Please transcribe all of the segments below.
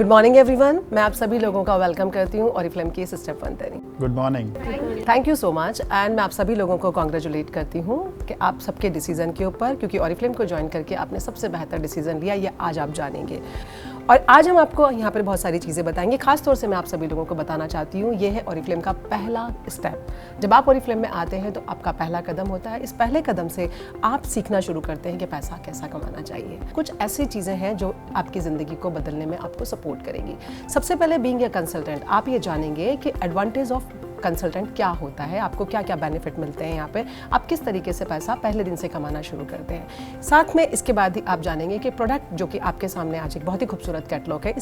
Good morning everyone, मैं आप सभी लोगों का वेलकम करती हूँ ऑरिफ्लेम की step one training. Good morning. Thank you so much and मैं आप सभी लोगों को कॉन्ग्रेचुलेट करती हूँ कि आप सबके डिसीजन के ऊपर, क्योंकि ऑरिफ्लेम को ज्वाइन करके आपने सबसे बेहतर डिसीजन लिया, ये आज आप जानेंगे। और आज हम आपको यहाँ पर बहुत सारी चीज़ें बताएंगे। खास तौर से मैं आप सभी लोगों को बताना चाहती हूँ, ये है ऑरिफ्लेम का पहला स्टेप। जब आप ऑरिफ्लेम में आते हैं तो आपका पहला कदम होता है। इस पहले कदम से आप सीखना शुरू करते हैं कि पैसा कैसा कमाना चाहिए। कुछ ऐसी चीज़ें हैं जो आपकी ज़िंदगी को बदलने में आपको सपोर्ट करेंगी। सबसे पहले बीइंग ए कंसल्टेंट, आप ये जानेंगे कि एडवांटेज ऑफ कंसल्टेंट क्या होता है, आपको क्या क्या बेनिफिट मिलते हैं, यहाँ पे आप किस तरीके से पैसा पहले दिन से कमाना शुरू करते हैं। साथ में इसके बाद ही आप जानेंगे कि प्रोडक्ट जो कि आपके सामने आज एक बहुत ही खूबसूरत कैटलॉग है,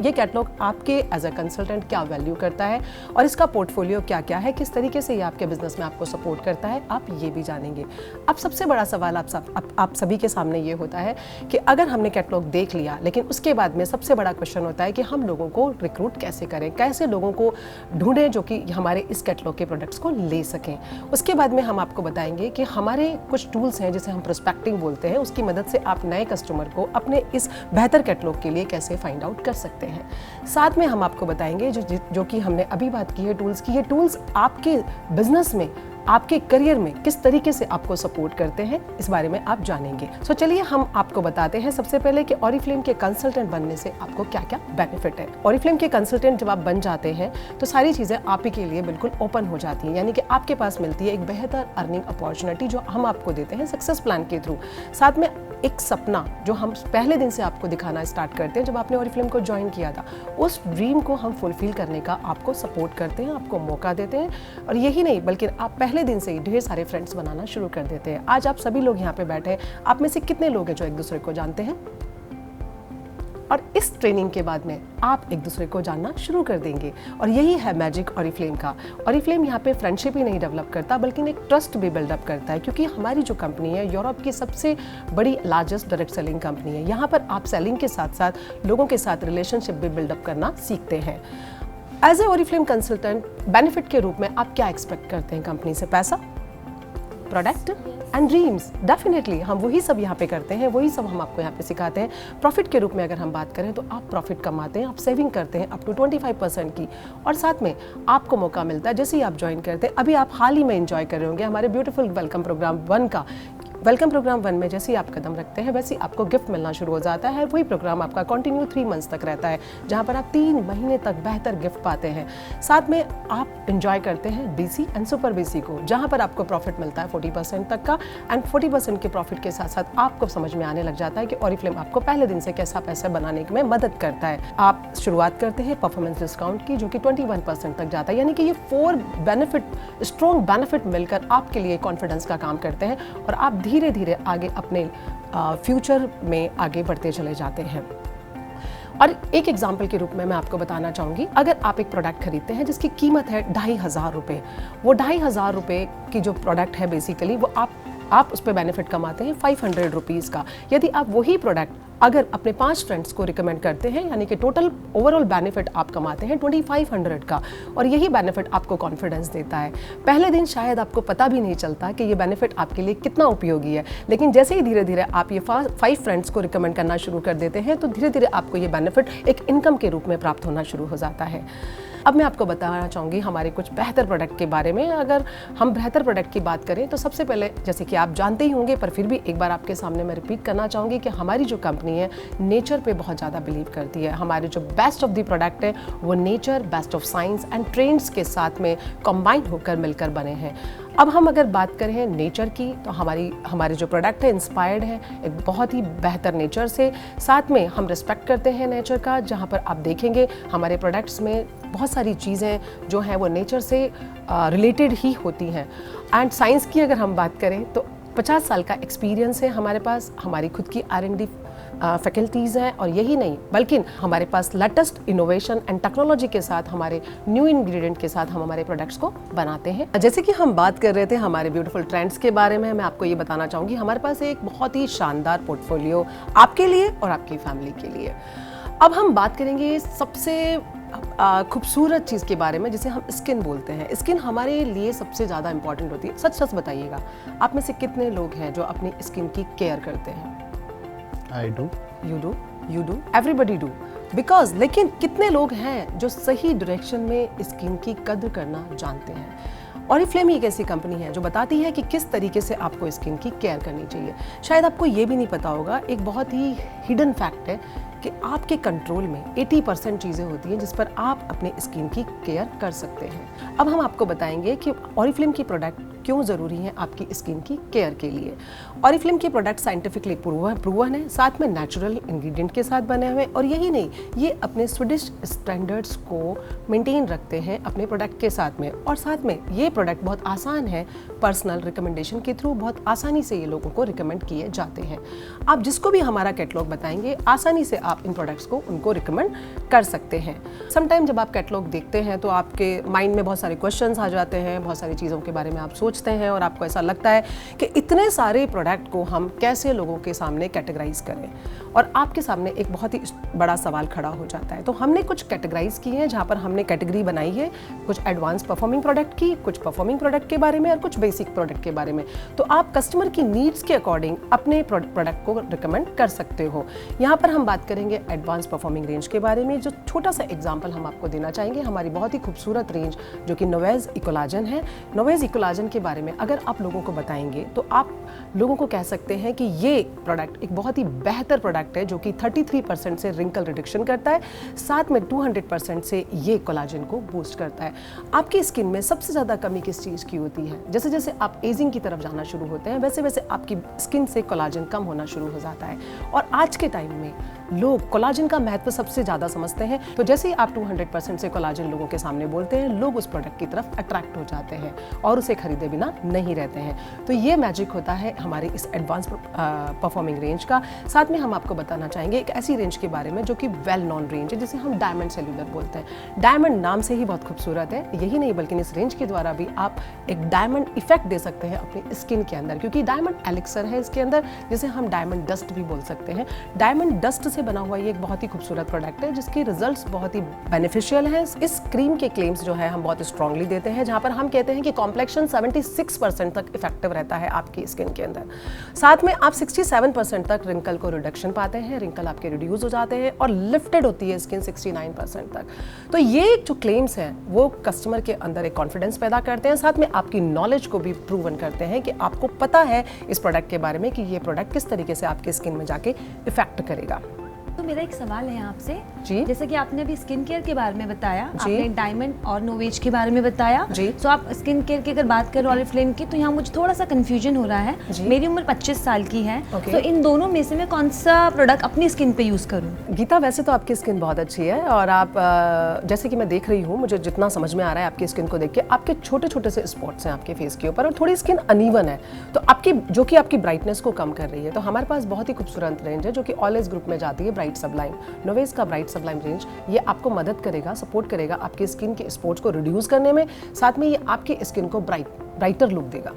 ये कैटलॉग आपके एज अ कंसल्टेंट क्या वैल्यू करता है और इसका पोर्टफोलियो क्या क्या है, किस तरीके से ये आपके बिजनेस में आपको सपोर्ट करता है, आप ये भी जानेंगे। अब सबसे बड़ा सवाल आप सभी के सामने ये होता है कि अगर हमने कैटलॉग देख लिया, लेकिन उसके बाद में सबसे बड़ा क्वेश्चन होता है कि हम लोगों को रिक्रूट कैसे करें, कैसे लोगों को ढूंढें जो कि हमारे इस कैटलॉग के प्रोडक्ट्स को ले सकें। उसके बाद में हम आपको बताएंगे कि हमारे कुछ टूल्स हैं जिसे हम प्रोस्पेक्टिंग बोलते हैं, उसकी मदद से आप नए कस्टमर को अपने इस बेहतर कैटलॉग के लिए कैसे फाइंड आउट कर सकते हैं। साथ में हम आपको बताएंगे जो कि हमने अभी बात की है टूल्स की, ये टूल्स आपके बिजनेस में, आपके करियर में किस तरीके से आपको सपोर्ट करते हैं, इस बारे में आप जानेंगे। सो चलिए हम आपको बताते हैं सबसे पहले कि ऑरिफ्लेम के कंसल्टेंट बनने से आपको क्या क्या बेनिफिट है। ऑरिफ्लेम के कंसल्टेंट जब आप बन जाते हैं तो सारी चीज़ें आप ही के लिए बिल्कुल ओपन हो जाती हैं, यानी कि आपके पास मिलती है एक बेहतर अर्निंग अपॉर्चुनिटी जो हम आपको देते हैं सक्सेस प्लान के थ्रू। साथ में एक सपना जो हम पहले दिन से आपको दिखाना स्टार्ट करते हैं, जब आपने ऑरिफ्लेम को ज्वाइन किया था, उस ड्रीम को हम फुलफिल करने का आपको सपोर्ट करते हैं, आपको मौका देते हैं। और यही नहीं बल्कि आप पहले दिन से ही ढेर सारे फ्रेंड्स बनाना शुरू कर देते हैं। आज आप सभी लोग यहाँ पे बैठे हैं, आप में से कितने लोग हैं जो एक दूसरे को जानते हैं? और इस ट्रेनिंग के बाद में आप एक दूसरे को जानना शुरू कर देंगे। और यही है मैजिक ऑरिफ्लेम का। ऑरिफ्लेम यहाँ पे फ्रेंडशिप ही नहीं डेवलप करता बल्कि एक ट्रस्ट भी बिल्डअप करता है, क्योंकि हमारी जो कंपनी है यूरोप की सबसे बड़ी लार्जेस्ट डायरेक्ट सेलिंग कंपनी है। यहाँ पर आप सेलिंग के साथ साथ लोगों के साथ रिलेशनशिप भी बिल्डअप करना सीखते हैं। As a Oriflame consultant benefit के रूप में आप क्या एक्सपेक्ट करते हैं कंपनी से? पैसा, प्रोडक्ट एंड ड्रीम्स। डेफिनेटली हम वही सब यहाँ पे करते हैं, वही सब हम आपको यहाँ पे सिखाते हैं। प्रॉफिट के रूप में अगर हम बात करें तो आप प्रॉफिट कमाते हैं, आप सेविंग करते हैं अप टू 25% की, और साथ में आपको मौका मिलता है जैसे ही आप ज्वाइन करते हैं। अभी आप हाल ही में एंजॉय कर रहे होंगे हमारे ब्यूटीफुल वेलकम प्रोग्राम 1 का। वेलकम प्रोग्राम 1 में जैसे ही आप कदम रखते हैं वैसे ही आपको गिफ्ट मिलना शुरू हो जाता है। वही प्रोग्राम आपका कंटिन्यू 3 मंथ्स तक रहता है, जहां पर आप 3 महीने तक बेहतर गिफ्ट पाते हैं। साथ में आप एंजॉय करते हैं बीसी एंड सुपर बीसी को, जहां पर आपको प्रॉफिट मिलता है 40% तक का, एंड 40% के प्रॉफिट के साथ साथ आपको समझ में आने लग जाता है कि ऑरिफ्लेम आपको पहले दिन से कैसा पैसा बनाने में मदद करता है। आप शुरुआत करते हैं परफॉर्मेंस डिस्काउंट की, जो कि 21% तक जाता है, यानी कि ये 4 बेनिफिट, स्ट्रॉन्ग बेनिफिट मिलकर आपके लिए कॉन्फिडेंस का काम करते हैं और आप धीरे धीरे आगे अपने फ्यूचर में आगे बढ़ते चले जाते हैं। और एक एग्जाम्पल के रूप में मैं आपको बताना चाहूँगी, अगर आप एक प्रोडक्ट खरीदते हैं जिसकी कीमत है 2500 रुपये, वो 2500 रुपये की जो प्रोडक्ट है बेसिकली वो आप उस पर बेनिफिट कमाते हैं 500 रुपीज़ का। यदि आप वही प्रोडक्ट अगर अपने 5 फ्रेंड्स को रिकमेंड करते हैं, यानी कि टोटल ओवरऑल बेनिफिट आप कमाते हैं 2500 का, और यही बेनिफिट आपको कॉन्फिडेंस देता है। पहले दिन शायद आपको पता भी नहीं चलता कि ये बेनिफिट आपके लिए कितना उपयोगी है, लेकिन जैसे ही धीरे धीरे आप ये 5 फ्रेंड्स को रिकमेंड करना शुरू कर देते हैं तो धीरे धीरे आपको ये बेनिफिट एक इनकम के रूप में प्राप्त होना शुरू हो जाता है। अब मैं आपको बताना चाहूँगी हमारे कुछ बेहतर प्रोडक्ट के बारे में। अगर हम बेहतर प्रोडक्ट की बात करें तो सबसे पहले, जैसे कि आप जानते ही होंगे पर फिर भी एक बार आपके सामने मैं रिपीट करना चाहूँगी कि हमारी जो कंपनी है नेचर पे बहुत ज़्यादा बिलीव करती है। हमारे जो बेस्ट ऑफ द प्रोडक्ट है वो nature, best of science and trends के साथ में कंबाइन होकर मिलकर बने हैं। अब हम अगर बात करें नेचर की तो हमारे जो प्रोडक्ट है इंस्पायर्ड है एक बहुत ही बेहतर नेचर से। साथ में हम रिस्पेक्ट करते हैं नेचर का, जहाँ पर आप देखेंगे हमारे प्रोडक्ट्स में बहुत सारी चीज़ें जो हैं वो नेचर से रिलेटेड ही होती हैं। एंड साइंस की अगर हम बात करें तो 50 साल का एक्सपीरियंस है हमारे पास, हमारी खुद की R&D फैकल्टीज़ हैं, और यही नहीं बल्कि हमारे पास लेटेस्ट इनोवेशन एंड टेक्नोलॉजी के साथ, हमारे न्यू इंग्रेडिएंट के साथ हम हमारे प्रोडक्ट्स को बनाते हैं। जैसे कि हम बात कर रहे थे हमारे ब्यूटीफुल ट्रेंड्स के बारे में, मैं आपको ये बताना चाहूँगी हमारे पास एक बहुत ही शानदार पोर्टफोलियो आपके लिए और आपकी फैमिली के लिए। अब हम बात करेंगे सबसे खूबसूरत चीज़ के बारे में, जिसे हम स्किन बोलते हैं। स्किन हमारे लिए सबसे ज़्यादा इंपॉर्टेंट होती है। सच सच बताइएगा, आप में से कितने लोग हैं जो अपनी स्किन की केयर करते हैं? I do. You do, everybody do। Because लेकिन कितने लोग हैं जो सही डायरेक्शन में स्किन की कद्र करना जानते हैं। ऑरिफ्लेम एक ऐसी कंपनी है जो बताती है कि किस तरीके से आपको स्किन की केयर करनी चाहिए। शायद आपको ये भी नहीं पता होगा, एक बहुत ही हिडन फैक्ट है कि आपके कंट्रोल में 80% चीज़ें होती हैं जिस पर आप अपने स्किन की केयर कर सकते हैं। अब हम आपको बताएंगे कि ऑरिफ्लेम की प्रोडक्ट क्यों ज़रूरी है आपकी स्किन की केयर के लिए। ऑरिफ्लेम के प्रोडक्ट साइंटिफिकली प्रूवन है, साथ में नेचुरल इंग्रेडिएंट के साथ बने हुए, और यही नहीं, ये अपने स्वीडिश स्टैंडर्ड्स को मेंटेन रखते हैं अपने प्रोडक्ट के साथ में। और साथ में ये प्रोडक्ट बहुत आसान है, पर्सनल रिकमेंडेशन के थ्रू बहुत आसानी से ये लोगों को रिकमेंड किए जाते हैं। आप जिसको भी हमारा कैटलॉग बताएंगे आसानी से आप इन प्रोडक्ट्स को उनको रिकमेंड कर सकते हैं। समटाइम जब आप कैटलॉग देखते हैं तो आपके माइंड में बहुत सारे क्वेश्चंस आ जाते हैं, बहुत सारी चीज़ों के बारे में आप सोचते हैं और आपको ऐसा लगता है कि इतने सारे प्रोडक्ट को हम कैसे लोगों के सामने कैटेगराइज करें, और आपके सामने एक बहुत ही बड़ा सवाल खड़ा हो जाता है। तो हमने कुछ कैटेगराइज किए हैं जहाँ पर हमने कैटेगरी बनाई है, कुछ एडवांस परफॉर्मिंग प्रोडक्ट की, कुछ परफॉर्मिंग प्रोडक्ट के बारे में और कुछ बेसिक प्रोडक्ट के बारे में। तो आप कस्टमर की नीड्स के अकॉर्डिंग अपने प्रोडक्ट को रिकमेंड कर सकते हो। यहाँ पर हम बात करेंगे एडवांस परफॉर्मिंग रेंज के बारे में। जो छोटा सा एग्जाम्पल हम आपको देना चाहेंगे, हमारी बहुत ही खूबसूरत रेंज जो कि नोवेज इकोलाजन है। नोवेज इकोलाजन के बारे में अगर आप लोगों को बताएंगे तो आप लोगों को कह सकते हैं कि ये प्रोडक्ट एक बहुत ही बेहतर प्रोडक्ट है जो कि 33% से रिंकल रिडक्शन करता है, साथ में 200% से ये कोलाजन को बूस्ट करता है। आपकी स्किन में सबसे ज़्यादा कमी किस चीज़ की होती है? जैसे जैसे आप एजिंग की तरफ जाना शुरू होते हैं वैसे वैसे आपकी स्किन से कोलाजन कम होना शुरू हो जाता है। और आज के टाइम में लोग कोलाजन का महत्व सबसे ज़्यादा समझते हैं, तो जैसे ही आप 200% से कोलाजन लोगों के सामने बोलते हैं, लोग उस प्रोडक्ट की तरफ अट्रैक्ट हो जाते हैं और उसे खरीदे बिना नहीं रहते हैं। तो ये मैजिक होता है हमारे इस एडवांस परफॉर्मिंग रेंज का। साथ में हम आपको बताना चाहेंगे एक ऐसी रेंज के बारे में जो कि वेल नॉन रेंज है, जिसे हम डायमंड सेल्यूलर बोलते हैं। डायमंड नाम से ही बहुत खूबसूरत है। यही नहीं बल्कि इस रेंज के द्वारा भी आप एक डायमंड इफेक्ट दे सकते हैं अपनी स्किन के अंदर, क्योंकि डायमंड एलिक्सर है इसके अंदर, जिसे हम डायमंड डस्ट भी बोल सकते हैं। डायमंड डस्ट से बना हुआ ये एक बहुत ही खूबसूरत प्रोडक्ट है जिसके रिजल्ट्स बहुत ही बेनिफिशियल हैं। इस क्रीम के क्लेम्स जो है हम बहुत स्ट्रांगली देते हैं, जहां पर हम कहते हैं कि कॉम्प्लेक्शन 76% तक इफेक्टिव रहता है आपकी स्किन के अंदर। साथ में आप 67% तक रिंकल को रिडक्शन पाते हैं, रिंकल आपके रिड्यूस हो जाते हैं और लिफ्टेड होती है स्किन 69% तक। तो ये जो क्लेम्स हैं वो कस्टमर के अंदर एक कॉन्फिडेंस पैदा करते हैं, साथ में आपकी नॉलेज को भी प्रूवन करते हैं कि आपको पता है इस प्रोडक्ट के बारे में कि ये प्रोडक्ट किस तरीके से आपकी स्किन में जाके इफेक्ट करेगा। तो मेरा एक सवाल है आपसे जी। जैसे कि आपने अभी स्किन केयर के बारे में बताया, आपने डायमंड और नोवेज के बारे में बताया जी। तो आप स्किन केयर की अगर बात करें ऑरिफ्लेम की, तो यहाँ मुझे थोड़ा सा कंफ्यूजन हो रहा है। मेरी उम्र 25 साल की है, तो इन दोनों में से मैं कौन सा प्रोडक्ट अपनी स्किन पे यूज करूँ? गीता, वैसे तो आपकी स्किन बहुत अच्छी है और आप जैसे कि मैं देख रही हूँ, मुझे जितना समझ में आ रहा है आपकी स्किन को देख के, आपके छोटे छोटे से स्पॉट्स हैं आपके फेस के ऊपर और थोड़ी स्किन अनइवन है, तो आपकी जो कि आपकी ब्राइटनेस को कम कर रही है। तो हमारे पास बहुत ही खूबसूरत रेंज है जो कि ऑल एज ग्रुप में जाती है, ब्राइट सबलाइम। नोवेज का ब्राइट सबलाइम रेंज ये आपको मदद करेगा, सपोर्ट करेगा आपकी स्किन के स्पॉट्स को रिड्यूस करने में, साथ में ये आपकी स्किन को ब्राइटर लुक देगा।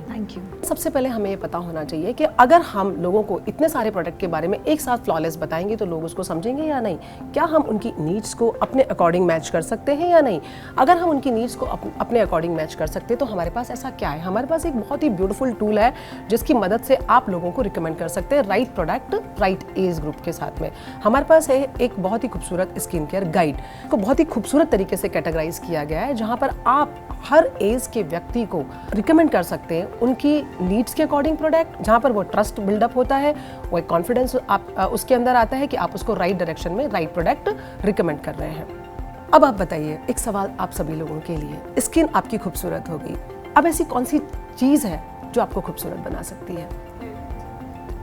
Thank you. सबसे पहले हमें ये पता होना चाहिए कि अगर हम लोगों को इतने सारे प्रोडक्ट के बारे में एक साथ फ्लॉलेस बताएंगे तो लोग उसको समझेंगे या नहीं, क्या हम उनकी नीड्स को अपने अकॉर्डिंग मैच कर सकते हैं या नहीं। अगर हम उनकी नीड्स को अपने अकॉर्डिंग मैच कर सकते हैं तो हमारे पास ऐसा क्या है, हमारे पास एक बहुत ही ब्यूटीफुल टूल है जिसकी मदद से आप लोगों को रिकमेंड कर सकते हैं right product right age group के साथ में। हमारे पास है एक बहुत ही खूबसूरत स्किन केयर गाइड को बहुत ही खूबसूरत तरीके से कैटेगराइज किया गया है, जहाँ पर आप हर एज के व्यक्ति को रिकमेंड कर सकते हैं उनकी नीड्स के अकॉर्डिंग प्रोडक्ट, जहाँ पर वो ट्रस्ट बिल्डअप होता है, वो एक कॉन्फिडेंस आप उसके अंदर आता है कि आप उसको राइट डायरेक्शन में राइट प्रोडक्ट रिकमेंड कर रहे हैं। अब आप बताइए, एक सवाल आप सभी लोगों के लिए, स्किन आपकी खूबसूरत हो गई, अब ऐसी कौन सी चीज़ है जो आपको खूबसूरत बना सकती है?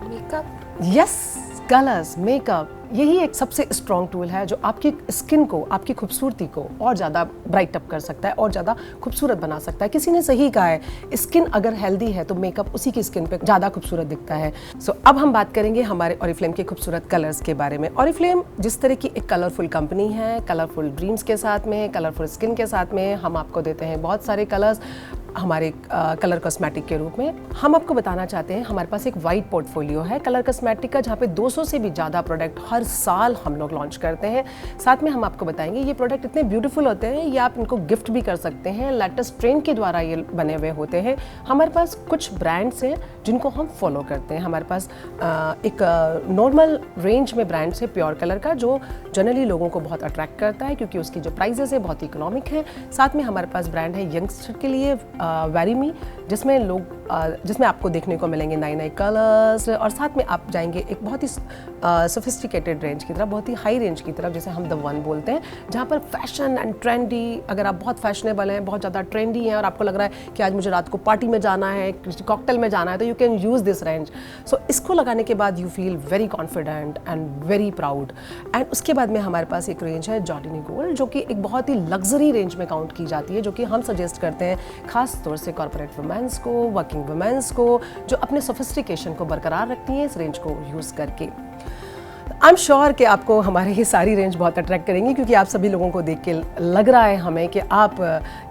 मेकअप। यस, कलर्स, मेकअप, यही एक सबसे स्ट्रॉन्ग टूल है जो आपकी स्किन को, आपकी खूबसूरती को और ज़्यादा ब्राइट अप कर सकता है और ज़्यादा खूबसूरत बना सकता है। किसी ने सही कहा है, स्किन अगर हेल्दी है तो मेकअप उसी की स्किन पे ज़्यादा खूबसूरत दिखता है। अब हम बात करेंगे हमारे ऑरिफ्लेम के खूबसूरत कलर्स के बारे में। ऑरिफ्लेम जिस तरह की एक कलरफुल कंपनी है, कलरफुल ड्रीम्स के साथ में, कलरफुल स्किन के साथ में, हम आपको देते हैं बहुत सारे कलर्स हमारे कलर कॉस्मेटिक के रूप में। हम आपको बताना चाहते हैं हमारे पास एक वाइड पोर्टफोलियो है कलर कॉस्मेटिक का, जहाँ पे 200 से भी ज़्यादा प्रोडक्ट हर साल हम लोग लॉन्च करते हैं। साथ में हम आपको बताएंगे ये प्रोडक्ट इतने ब्यूटीफुल होते हैं, ये आप इनको गिफ्ट भी कर सकते हैं। लेटेस्ट ट्रेंड के द्वारा ये बने हुए होते हैं। हमारे पास कुछ ब्रांड्स हैं जिनको हम फॉलो करते हैं। हमारे पास एक नॉर्मल रेंज में ब्रांड्स है प्योर कलर का, जो जनरली लोगों को बहुत अट्रैक्ट करता है क्योंकि उसकी जो प्राइजेस है बहुत इकोनॉमिक है। साथ में हमारे पास ब्रांड है यंगस्टर के लिए वेरीमी, जिसमें आपको देखने को मिलेंगे नए नए कलर्स, और साथ में आप जाएंगे एक बहुत ही सोफिस्टिकेटेड रेंज की तरफ, बहुत ही हाई रेंज की तरफ, जिसे हम द वन बोलते हैं, जहाँ पर फैशन एंड ट्रेंडी, अगर आप बहुत फैशनेबल हैं, बहुत ज़्यादा ट्रेंडी हैं और आपको लग रहा है कि आज मुझे रात को पार्टी में जाना है, किसी कॉकटेल में जाना है, तो you can use this range. So इसको लगाने के बाद you feel very confident and very proud. And उसके बाद में हमारे पास एक रेंज है जॉर्डनी गोल्ड, जो कि एक बहुत ही लग्जरी रेंज में काउंट की जाती है, जो कि हम सजेस्ट करते हैं खास तौर से कॉर्पोरेट वुमेन्स को, वर्किंग वुमेन्स को, जो अपने सोफिस्टिकेशन को बरकरार रखती हैं इस रेंज को यूज़ करके। आई एम श्योर कि आपको हमारी ये सारी रेंज बहुत अट्रैक्ट करेंगी, क्योंकि आप सभी लोगों को देख के लग रहा है हमें कि आप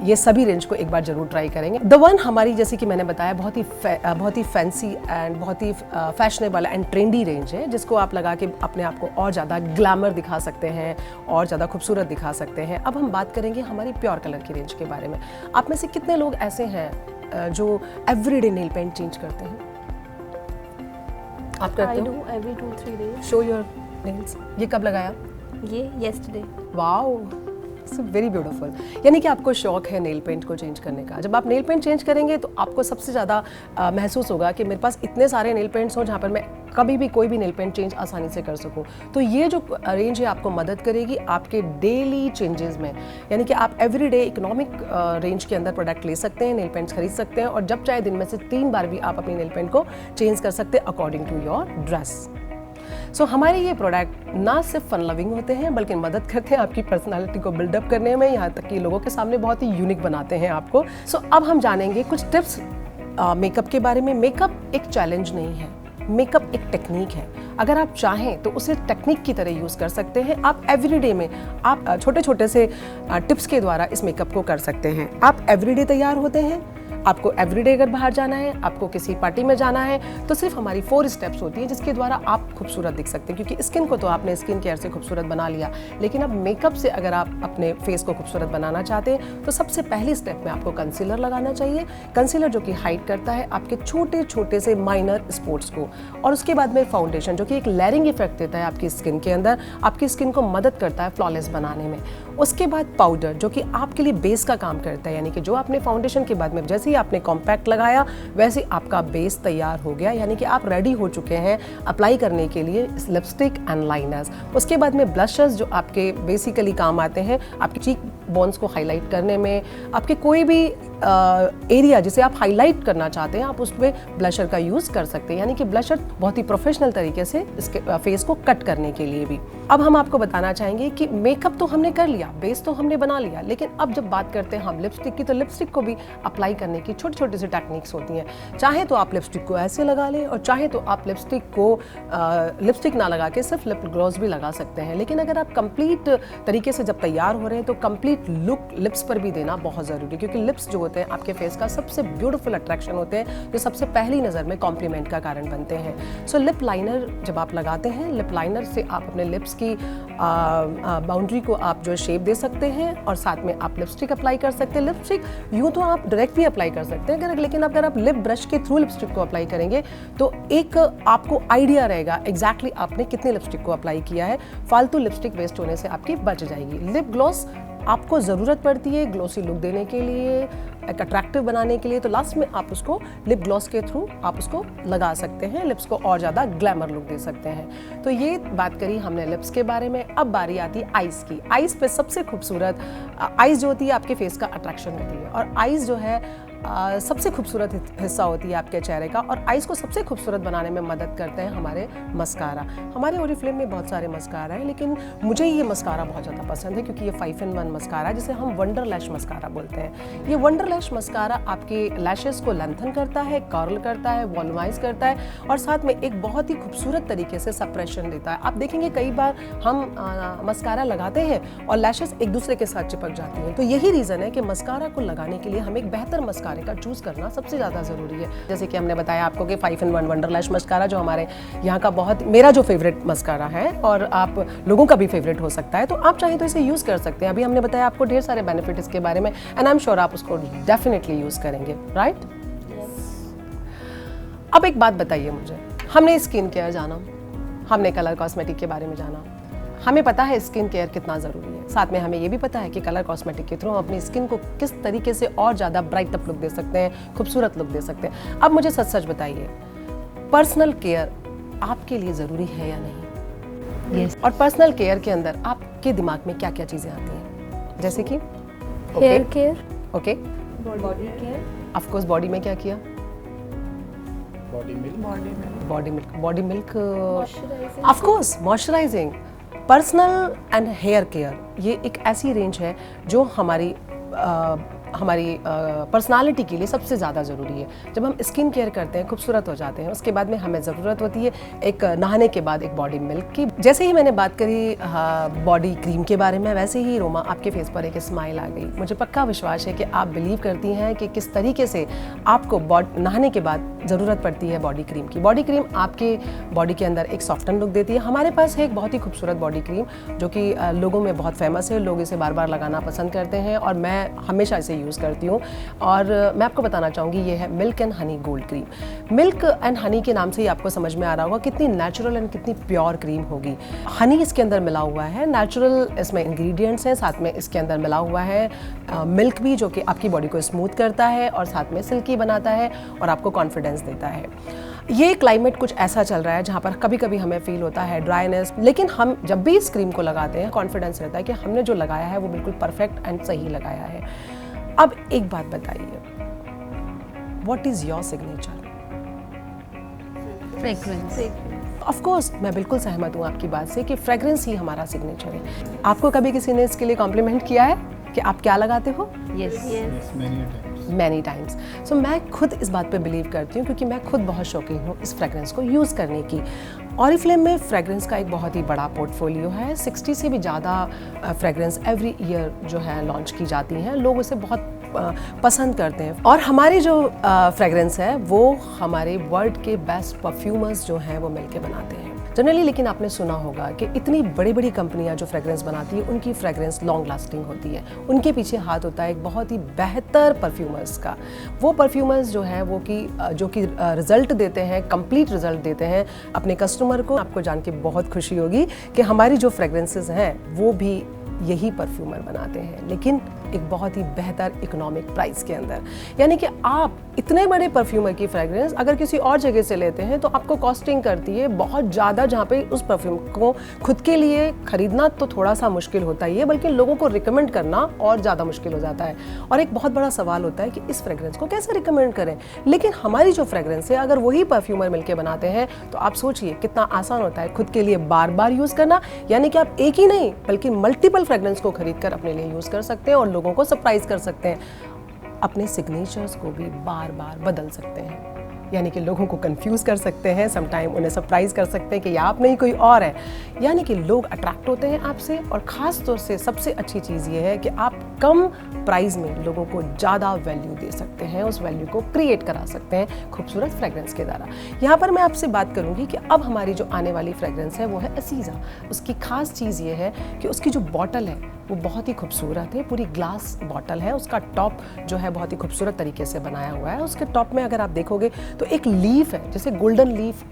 ये सभी रेंज को एक बार जरूर ट्राई करेंगे। द वन हमारी, जैसे कि मैंने बताया, बहुत ही फैंसी एंड बहुत ही फैशनेबल एंड ट्रेंडी रेंज है, जिसको आप लगा के अपने आप को और ज़्यादा ग्लैमर दिखा सकते हैं और ज़्यादा खूबसूरत दिखा सकते हैं। अब हम बात करेंगे हमारी प्योर कलर की रेंज के बारे में। आप में से कितने लोग ऐसे हैं जो एवरीडे नेल पेंट चेंज करते हैं? आप करते हो? I do every 2-3 days. Show your nails. ये कब लगाया? ये yesterday. Wow, it's very beautiful. यानी कि आपको शौक है नेल पेंट को चेंज करने का। जब आप नेल पेंट चेंज करेंगे तो आपको सबसे ज़्यादा महसूस होगा कि मेरे पास इतने सारे नेल पेंट्स हों जहाँ पर मैं कभी भी कोई भी नेल पेंट चेंज आसानी से कर सकूं। तो ये जो रेंज है आपको मदद करेगी आपके डेली चेंजेस में, यानी कि आप एवरीडे इकोनॉमिक रेंज के अंदर प्रोडक्ट ले सकते हैं, नेल पेंट्स खरीद सकते हैं, और जब चाहे दिन में से 3 बार भी आप अपनी नेल पेंट को चेंज कर सकते हैं अकॉर्डिंग टू योर ड्रेस। सो हमारे ये प्रोडक्ट ना सिर्फ फन लविंग होते हैं, बल्कि मदद करते हैं आपकी पर्सनालिटी को बिल्डअप करने में, यहाँ तक कि लोगों के सामने बहुत ही यूनिक बनाते हैं आपको। सो अब हम जानेंगे कुछ टिप्स मेकअप के बारे में। मेकअप एक चैलेंज नहीं है, मेकअप एक टेक्निक है। अगर आप चाहें तो उसे टेक्निक की तरह यूज़ कर सकते हैं। आप एवरीडे में आप छोटे छोटे से टिप्स के द्वारा इस मेकअप को कर सकते हैं। आप एवरीडे तैयार होते हैं, आपको एवरीडे अगर बाहर जाना है, आपको किसी पार्टी में जाना है, तो सिर्फ हमारी 4 स्टेप्स होती हैं जिसके द्वारा आप खूबसूरत दिख सकते हैं। क्योंकि स्किन को तो आपने स्किन केयर से खूबसूरत बना लिया, लेकिन अब मेकअप से अगर आप अपने फेस को खूबसूरत बनाना चाहते हैं तो सबसे पहली स्टेप में आपको कंसीलर लगाना चाहिए। कंसीलर जो कि हाइड करता है आपके छोटे छोटे से माइनर स्पॉट्स को, और उसके बाद में फाउंडेशन जो कि एक लेयरिंग इफेक्ट देता है आपकी स्किन के अंदर, आपकी स्किन को मदद करता है फ्लॉलेस बनाने में। उसके बाद पाउडर जो कि आपके लिए बेस का काम करता है, यानी कि जो आपने फाउंडेशन के बाद में जैसे ही आपने कॉम्पैक्ट लगाया वैसे आपका बेस तैयार हो गया, यानी कि आप रेडी हो चुके हैं अप्लाई करने के लिए लिपस्टिक एंड लाइनर्स। उसके बाद में ब्लशर्स जो आपके बेसिकली काम आते हैं आपके चीक बोन्स को हाईलाइट करने में, आपके कोई भी एरिया जिसे आप हाईलाइट करना चाहते हैं आप उस पर ब्लशर का यूज़ कर सकते हैं, यानी कि ब्लशर बहुत ही प्रोफेशनल तरीके से इसके फेस को कट करने के लिए भी। अब हम आपको बताना चाहेंगे कि मेकअप तो हमने कर लिया, बेस तो हमने बना लिया, लेकिन अब जब बात करते हैं हम लिपस्टिक की, तो लिपस्टिक को भी अप्लाई करने की छोटी छोटी सी टेक्निक्स होती हैं। चाहे तो आप लिपस्टिक को ऐसे लगा लें, और चाहे तो आप लिपस्टिक को लिपस्टिक ना लगा के सिर्फ लिप ग्लॉस भी लगा सकते हैं। लेकिन अगर आप कंप्लीट तरीके से जब तैयार हो रहे हैं तो कंप्लीट लुक लिप्स पर भी देना बहुत ज़रूरी है, क्योंकि लिप्स जो होते हैं आपके फेस का सबसे ब्यूटीफुल अट्रैक्शन होते हैं, जो सबसे पहली नज़र में कॉम्प्लीमेंट का कारण बनते हैं। सो लिप लाइनर जब आप लगाते हैं, लिप लाइनर से आप अपने लिप्स की बाउंड्री को आप जो शेप दे सकते हैं, और साथ में आप लिपस्टिक अप्लाई कर सकते हैं। लिपस्टिक यूँ तो आप डायरेक्ट भी अप्लाई कर सकते हैं, लेकिन अगर आप लिप ब्रश के थ्रू लिपस्टिक को अप्लाई करेंगे तो एक आपको आइडिया रहेगा एग्जैक्टली आपने कितने लिपस्टिक को अप्लाई किया है। फालतू लिपस्टिक वेस्ट होने से आपकी बच जाएगी। लिप ग्लॉस आपको ज़रूरत पड़ती है ग्लोसी लुक देने के लिए, एक अट्रैक्टिव बनाने के लिए, तो लास्ट में आप उसको लिप ग्लॉस के थ्रू आप उसको लगा सकते हैं, लिप्स को और ज़्यादा ग्लैमर लुक दे सकते हैं। तो ये बात करी हमने लिप्स के बारे में। अब बारी आती है आइज़ की। आइज़ पे सबसे खूबसूरत आइज़ जो होती है आपके फेस का अट्रैक्शन होती है, और आइज़ जो है सबसे खूबसूरत हिस्सा होती है आपके चेहरे का, और आइज़ को सबसे खूबसूरत बनाने में मदद करते हैं हमारे मस्कारा। हमारे ओरिफ्लेम में बहुत सारे मस्कारा हैं, लेकिन मुझे ये मस्कारा बहुत ज़्यादा पसंद है क्योंकि ये 5-in-1 मस्कारा है, जिसे हम वंडर लैश मस्कारा बोलते हैं। ये वंडर लैश मस्कारा आपके लैशेस को लेंथन करता है, कर्ल करता है, वॉल्यूमाइज करता है, और साथ में एक बहुत ही खूबसूरत तरीके से सप्रेशन देता है। आप देखेंगे कई बार हम मस्कारा लगाते हैं और लैशेस एक दूसरे के साथ चिपक जाती हैं, तो यही रीज़न है कि मस्कारा को लगाने के लिए हम एक बेहतर मस्कारा मस्कारे का चूज़ करना सबसे ज़्यादा ज़रूरी है। जैसे कि हमने बताया आपको कि 5-in-1 वंडर लैश मस्कारा जो हमारे यहाँ का बहुत मेरा जो फेवरेट मस्कारा है और आप लोगों का भी फेवरेट हो सकता है, तो आप चाहें तो इसे यूज़ कर सकते हैं। अभी हमने बताया आपको ढेर सारे बेनिफिट इसके बारे में एंड आई एम श्योर आप उसको डेफिनेटली यूज़ करेंगे, राइट? अब एक बात बताइए मुझे, हमने स्किन केयर जाना, हमने कलर कॉस्मेटिक के बारे में जाना, हमें पता है स्किन केयर कितना ज़रूरी है, साथ में हमें ये भी पता है कि कलर कॉस्मेटिक के थ्रू हम अपनी स्किन को किस तरीके से और ज़्यादा ब्राइट अप लुक दे सकते हैं, खूबसूरत लुक दे सकते हैं। अब मुझे सच सच बताइए, पर्सनल केयर आपके लिए ज़रूरी है या नहीं? Yes. और पर्सनल केयर के अंदर आपके दिमाग में क्या क्या चीज़ें आती हैं? जैसे कि Hair care. Okay, body care, of course body में क्या किया? Body milk Moisturizing. Of course moisturizing. Personal and hair care ये एक ऐसी रेंज है जो हमारी पर्सनालिटी के लिए सबसे ज़्यादा ज़रूरी है। जब हम स्किन केयर करते हैं, खूबसूरत हो जाते हैं, उसके बाद में हमें ज़रूरत होती है एक नहाने के बाद एक बॉडी मिल्क की। जैसे ही मैंने बात करी बॉडी क्रीम के बारे में, वैसे ही रोमा आपके फेस पर एक स्माइल आ गई। मुझे पक्का विश्वास है कि आप बिलीव करती हैं कि किस तरीके से आपको नहाने के बाद ज़रूरत पड़ती है बॉडी क्रीम की। बॉडी क्रीम आपके बॉडी के अंदर एक सॉफ्टन लुक देती है। हमारे पास है एक बहुत ही खूबसूरत बॉडी क्रीम जो कि लोगों में बहुत फेमस है, लोग इसे बार बार लगाना पसंद करते हैं और मैं हमेशा इसे यूज़ करती हूँ। और मैं आपको बताना चाहूँगी ये है milk and honey gold cream. Milk and honey के नाम से ही आपको समझ में आ रहा होगा कितनी नेचुरल एंड कितनी प्योर क्रीम होगी। हनी इसके अंदर मिला हुआ है, नेचुरल इसमें इंग्रेडिएंट्स हैं, साथ में इसके अंदर मिला हुआ है मिल्क भी जो कि आपकी बॉडी को स्मूथ करता है और साथ में सिल्की बनाता है और आपको कॉन्फिडेंस देता है। ये क्लाइमेट कुछ ऐसा चल रहा है जहाँ पर कभी कभी हमें फील होता है ड्राइनेस, लेकिन हम जब भी इस क्रीम को लगाते हैं कॉन्फिडेंस रहता है कि हमने जो लगाया है वो बिल्कुल परफेक्ट एंड सही लगाया है। अब एक बात बताइए, what is your signature? Fragrance. Of course मैं बिल्कुल सहमत हूँ आपकी बात से कि फ्रेग्रेंस ही हमारा सिग्नेचर है। आपको कभी किसी ने इसके लिए कॉम्प्लीमेंट किया है कि आप क्या लगाते हो? यस। Many times. सो मैं खुद इस बात पे बिलीव करती हूँ क्योंकि मैं खुद बहुत शौकीन हूँ इस फ्रेग्रेंस को यूज़ करने की। ऑरिफ्लेम में फ्रेग्रेंस का एक बहुत ही बड़ा पोर्टफोलियो है। 60 से भी ज़्यादा फ्रेग्रेंस एवरी ईयर जो है लॉन्च की जाती हैं। लोग उसे बहुत पसंद करते हैं और हमारी जो फ्रेग्रेंस है वो हमारे वर्ल्ड के बेस्ट परफ्यूमर्स जो हैं वो मिलके बनाते हैं जनरली। लेकिन आपने सुना होगा कि इतनी बड़ी बड़ी कंपनियां जो फ्रेग्रेंस बनाती है उनकी फ्रेग्रेंस लॉन्ग लास्टिंग होती है। उनके पीछे हाथ होता है एक बहुत ही बेहतर परफ्यूमर्स का। वो परफ्यूमर्स जो है वो जो कि रिजल्ट देते हैं, कंप्लीट रिजल्ट देते हैं अपने कस्टमर को। आपको जान के बहुत खुशी होगी कि हमारी जो फ्रेग्रेंसेस हैं वो भी यही परफ्यूमर बनाते हैं, लेकिन एक बहुत ही बेहतर इकोनॉमिक प्राइस के अंदर। यानी कि आप इतने बड़े परफ्यूमर की फ्रेग्रेंस अगर किसी और जगह से लेते हैं तो आपको कॉस्टिंग करती है बहुत ज़्यादा, जहाँ पे उस परफ्यूम को खुद के लिए खरीदना तो थोड़ा सा मुश्किल होता ही है, बल्कि लोगों को रिकमेंड करना और ज़्यादा मुश्किल हो जाता है। और एक बहुत बड़ा सवाल होता है कि इस फ्रेग्रेंस को कैसे रिकमेंड करें। लेकिन हमारी जो फ्रेग्रेंस है अगर वही परफ्यूमर मिलकर बनाते हैं तो आप सोचिए कितना आसान होता है खुद के लिए बार बार यूज़ करना। यानी कि आप एक ही नहीं बल्कि मल्टीपल फ्रेग्रेंस को खरीद कर अपने लिए यूज़ कर सकते हैं और लोगों को सरप्राइज कर सकते हैं। अपने सिग्नेचर्स को भी बार बार बदल सकते हैं, यानी कि लोगों को कंफ्यूज कर सकते हैं, समटाइम उन्हें सरप्राइज कर सकते हैं कि ये आप नहीं कोई और है। यानी कि लोग अट्रैक्ट होते हैं आपसे और ख़ास तौर से सबसे अच्छी चीज़ ये है कि आप कम प्राइस में लोगों को ज़्यादा वैल्यू दे सकते हैं, उस वैल्यू को क्रिएट करा सकते हैं खूबसूरत फ्रेग्रेंस के द्वारा। यहाँ पर मैं आपसे बात करूँगी कि अब हमारी जो आने वाली फ्रेग्रेंस है वो है असीज़ा। उसकी खास चीज़ ये है कि उसकी जो बॉटल है वो बहुत ही खूबसूरत है, पूरी ग्लास बॉटल है। उसका टॉप जो है बहुत ही खूबसूरत तरीके से बनाया हुआ है। उसके टॉप में अगर आप देखोगे तो एक लीफ है, जैसे गोल्डन लीफ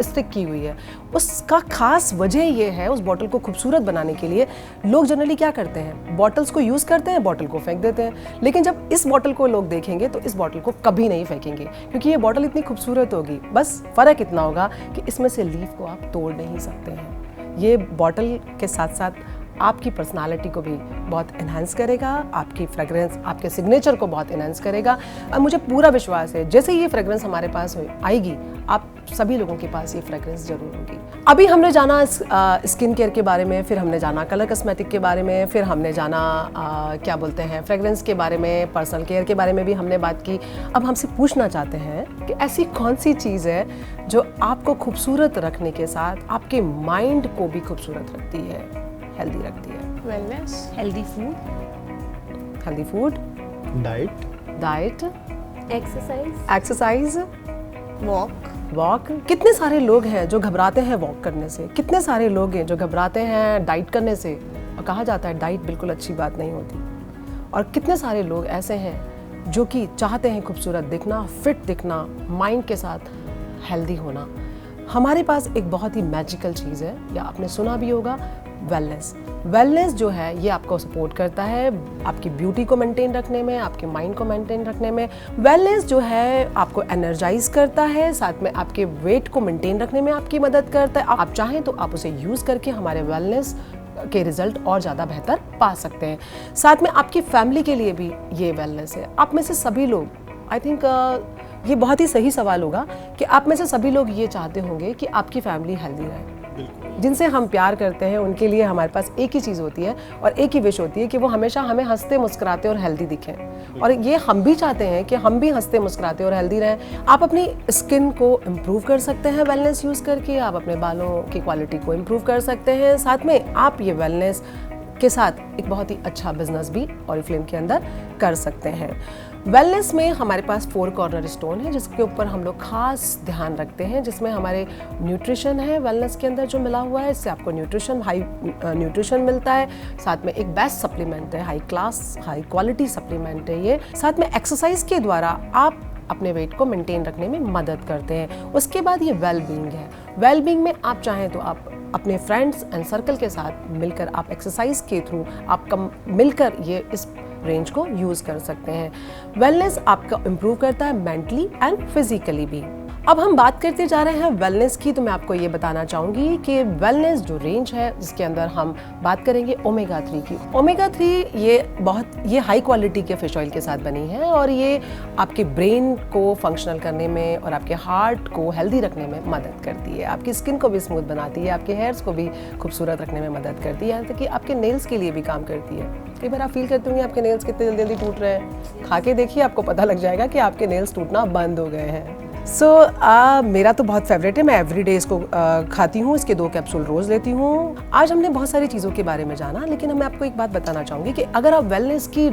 स्टिक की हुई है। उसका खास वजह ये है, उस बॉटल को खूबसूरत बनाने के लिए लोग जनरली क्या करते हैं, बॉटल्स को यूज़ करते हैं, बॉटल को फेंक देते हैं। लेकिन जब इस बॉटल को लोग देखेंगे तो इस बॉटल को कभी नहीं फेंकेंगे क्योंकि ये बॉटल इतनी खूबसूरत होगी। बस फ़र्क इतना होगा कि इसमें से लीफ को आप तोड़ नहीं सकते हैं। ये बॉटल के साथ साथ आपकी पर्सनालिटी को भी बहुत इन्हांस करेगा, आपकी फ्रेग्रेंस आपके सिग्नेचर को बहुत इन्हांस करेगा। और मुझे पूरा विश्वास है जैसे ये फ्रेग्रेंस हमारे पास आएगी आप सभी लोगों के पास ये फ्रेग्रेंस जरूर होगी। अभी हमने जाना स्किन केयर के बारे में, फिर हमने जाना कलर कॉस्मेटिक के बारे में, फिर हमने जाना क्या बोलते हैं फ्रेग्रेंस के बारे में, पर्सनल केयर के बारे में भी हमने बात की। अब हमसे पूछना चाहते हैं कि ऐसी कौन सी चीज़ है जो आपको खूबसूरत रखने के साथ आपके माइंड को भी खूबसूरत रखती है, हेल्दी रखती है? Wellness. Healthy food, healthy food, diet, diet, exercise, walk. कितने सारे लोग हैं जो घबराते हैं वॉक करने से, कितने सारे लोग हैं जो घबराते हैं डाइट करने से, और कहा जाता है डाइट बिल्कुल अच्छी बात नहीं होती। और कितने सारे लोग ऐसे हैं जो कि चाहते हैं खूबसूरत दिखना, फिट दिखना, माइंड के साथ हेल्दी होना। हमारे पास एक बहुत ही मैजिकल चीज़ है, या आपने सुना भी होगा, वेलनेस जो है ये आपको सपोर्ट करता है आपकी ब्यूटी को मेंटेन रखने में, आपके माइंड को मेंटेन रखने में। वेलनेस जो है आपको एनर्जाइज करता है, साथ में आपके वेट को मेंटेन रखने में आपकी मदद करता है। आप चाहें तो आप उसे यूज़ करके हमारे वेलनेस के रिजल्ट और ज़्यादा बेहतर पा सकते हैं। साथ में आपकी फैमिली के लिए भी ये वेलनेस है। आप में से सभी लोग, आई थिंक ये बहुत ही सही सवाल होगा कि आप में से सभी लोग ये चाहते होंगे कि आपकी फैमिली हेल्दी रहे। जिनसे हम प्यार करते हैं उनके लिए हमारे पास एक ही चीज़ होती है और एक ही विश होती है कि वो हमेशा हमें हंसते मुस्कुराते और हेल्दी दिखें। और ये हम भी चाहते हैं कि हम भी हंसते मुस्कुराते और हेल्दी रहें। आप अपनी स्किन को इम्प्रूव कर सकते हैं वेलनेस यूज़ करके, आप अपने बालों की क्वालिटी को इम्प्रूव कर सकते हैं। साथ में आप ये वेलनेस के साथ एक बहुत ही अच्छा बिजनेस भी ऑरिफ्लेम के अंदर कर सकते हैं। वेलनेस में हमारे पास 4 कॉर्नर स्टोन है जिसके ऊपर हम लोग खास ध्यान रखते हैं, जिसमें हमारे न्यूट्रिशन है वेलनेस के अंदर जो मिला हुआ है, इससे आपको हाई न्यूट्रिशन मिलता है। साथ में एक बेस्ट सप्लीमेंट है, high class high quality supplement है ये। साथ में एक्सरसाइज के द्वारा आप अपने वेट को मेंटेन रखने में मदद करते हैं। उसके बाद ये वेलबींग है। वेलबींग में आप चाहें तो आप अपने फ्रेंड्स एंड सर्कल के साथ मिलकर आप एक्सरसाइज के थ्रू आप मिलकर ये इस रेंज को यूज़ कर सकते हैं। वेलनेस आपका इम्प्रूव करता है मेंटली एंड फिजिकली भी। अब हम बात करते जा रहे हैं वेलनेस की, तो मैं आपको ये बताना चाहूँगी कि वेलनेस जो रेंज है जिसके अंदर हम बात करेंगे ओमेगा 3 की। ओमेगा 3 ये हाई क्वालिटी के फिश ऑयल के साथ बनी है और ये आपके ब्रेन को फंक्शनल करने में और आपके हार्ट को हेल्दी रखने में मदद करती है। आपकी स्किन को भी स्मूथ बनाती है, आपके हेयर्स को भी खूबसूरत रखने में मदद करती है, यहाँ तक कि आपके नेल्स के लिए भी काम करती है। कई बार आप फील करते होंगे आपके नेल्स कितने जल्दी जल्दी टूट रहे हैं, खा के देखिए आपको पता लग जाएगा कि आपके नेल्स टूटना बंद हो गए हैं। मेरा तो बहुत फेवरेट है, मैं एवरीडे इसको खाती हूँ, इसके 2 कैप्सूल रोज़ लेती हूँ। आज हमने बहुत सारी चीज़ों के बारे में जाना, लेकिन मैं आपको एक बात बताना चाहूँगी कि अगर आप वेलनेस की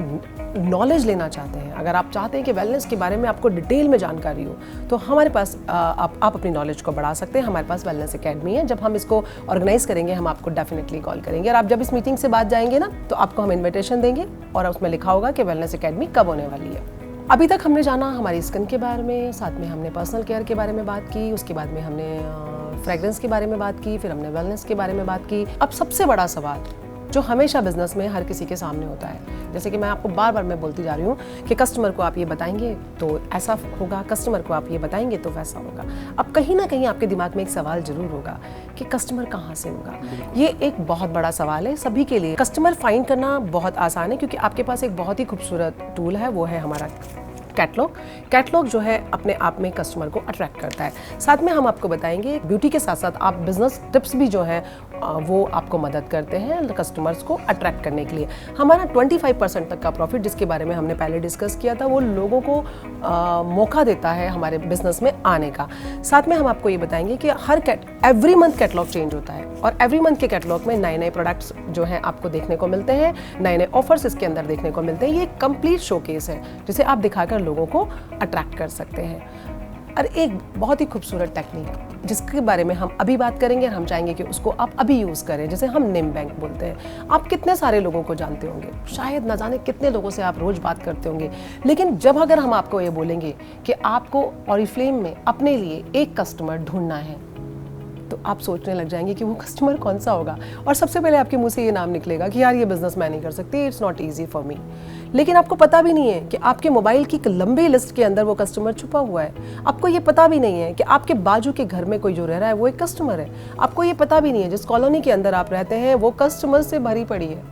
नॉलेज लेना चाहते हैं, अगर आप चाहते हैं कि वेलनेस के बारे में आपको डिटेल में जानकारी हो, तो हमारे पास आप अपनी नॉलेज को बढ़ा सकते हैं। हमारे पास वेलनेस एकेडमी है, जब हम इसको ऑर्गेनाइज करेंगे हम आपको डेफिनेटली कॉल करेंगे। और आप जब इस मीटिंग से बाद जाएंगे ना, तो आपको हम इन्विटेशन देंगे और उसमें लिखा होगा कि वेलनेस एकेडमी कब होने वाली है। अभी तक हमने जाना हमारी स्किन के बारे में, साथ में हमने पर्सनल केयर के बारे में बात की, उसके बाद में हमने फ्रेग्रेंस के बारे में बात की, फिर हमने वेलनेस के बारे में बात की। अब सबसे बड़ा सवाल जो हमेशा बिजनेस में हर किसी के सामने होता है, जैसे कि मैं आपको बार बार मैं बोलती जा रही हूँ कि कस्टमर को आप ये बताएंगे तो ऐसा होगा, कस्टमर को आप ये बताएंगे तो वैसा होगा। अब कहीं ना कहीं आपके दिमाग में एक सवाल जरूर होगा कि कस्टमर कहाँ से होगा। ये एक बहुत बड़ा सवाल है सभी के लिए। कस्टमर फाइंड करना बहुत आसान है क्योंकि आपके पास एक बहुत ही खूबसूरत टूल है, वो है हमारा कैटलॉग जो है अपने आप में कस्टमर को अट्रैक्ट करता है। साथ में हम आपको बताएंगे ब्यूटी के साथ साथ आप बिजनेस टिप्स भी जो है वो आपको मदद करते हैं कस्टमर्स को अट्रैक्ट करने के लिए। हमारा 25% तक का प्रॉफिट, जिसके बारे में हमने पहले डिस्कस किया था, वो लोगों को मौका देता है हमारे बिजनेस में आने का। साथ में हम आपको ये बताएंगे कि एवरी मंथ कैटलॉग चेंज होता है और एवरी मंथ के कैटलॉग में नए नए प्रोडक्ट्स जो हैं आपको देखने को मिलते हैं, नए नए ऑफर्स इसके अंदर देखने को मिलते हैं। ये एक कंप्लीट शोकेस है जिसे आप दिखाकर लोगों को अट्रैक्ट कर सकते हैं। और एक बहुत ही खूबसूरत टेक्निक जिसके बारे में हम अभी बात करेंगे और हम चाहेंगे कि उसको आप अभी यूज़ करें, जिसे हम नेम बैंक बोलते हैं। आप कितने सारे लोगों को जानते होंगे, शायद ना जाने कितने लोगों से आप रोज़ बात करते होंगे, लेकिन जब अगर हम आपको ये बोलेंगे कि आपको ऑरिफ्लेम में अपने लिए एक कस्टमर ढूंढना है, तो आप सोचने लग जाएंगे कि वो कस्टमर कौन सा होगा और सबसे पहले आपके मुंह से ये नाम निकलेगा कि यार ये बिजनेस मैं नहीं कर सकती, it's not easy for me. लेकिन आपको पता भी नहीं है कि आपके मोबाइल की एक लंबी लिस्ट के अंदर वो कस्टमर छुपा हुआ है। आपको ये पता भी नहीं है कि आपके बाजू के घर में कोई जो रह रहा है वो एक कस्टमर है। आपको ये पता भी नहीं है जिस कॉलोनी के अंदर आप रहते हैं वो कस्टमर से भरी पड़ी है।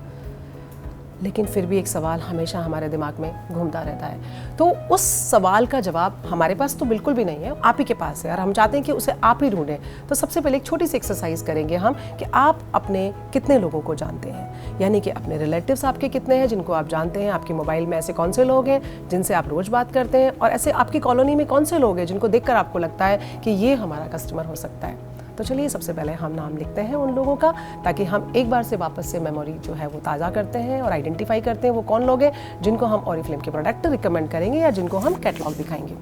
लेकिन फिर भी एक सवाल हमेशा हमारे दिमाग में घूमता रहता है। तो उस सवाल का जवाब हमारे पास तो बिल्कुल भी नहीं है, आप ही के पास है और हम चाहते हैं कि उसे आप ही ढूंढें। तो सबसे पहले एक छोटी सी एक्सरसाइज करेंगे हम कि आप अपने कितने लोगों को जानते हैं, यानी कि अपने रिलेटिव्स आपके कितने हैं जिनको आप जानते हैं, आपके मोबाइल में ऐसे कौन से लोग हैं जिनसे आप रोज़ बात करते हैं, और ऐसे आपकी कॉलोनी में कौन से लोग हैं जिनको देखकर आपको लगता है कि ये हमारा कस्टमर हो सकता है। तो चलिए सबसे पहले हम नाम लिखते हैं उन लोगों का, ताकि हम एक बार से वापस से मेमोरी जो है वो ताज़ा करते हैं और आइडेंटिफाई करते हैं वो कौन लोग हैं जिनको हम ऑरिफ्लेम के प्रोडक्ट रिकमेंड करेंगे या जिनको हम कैटलॉग दिखाएंगे।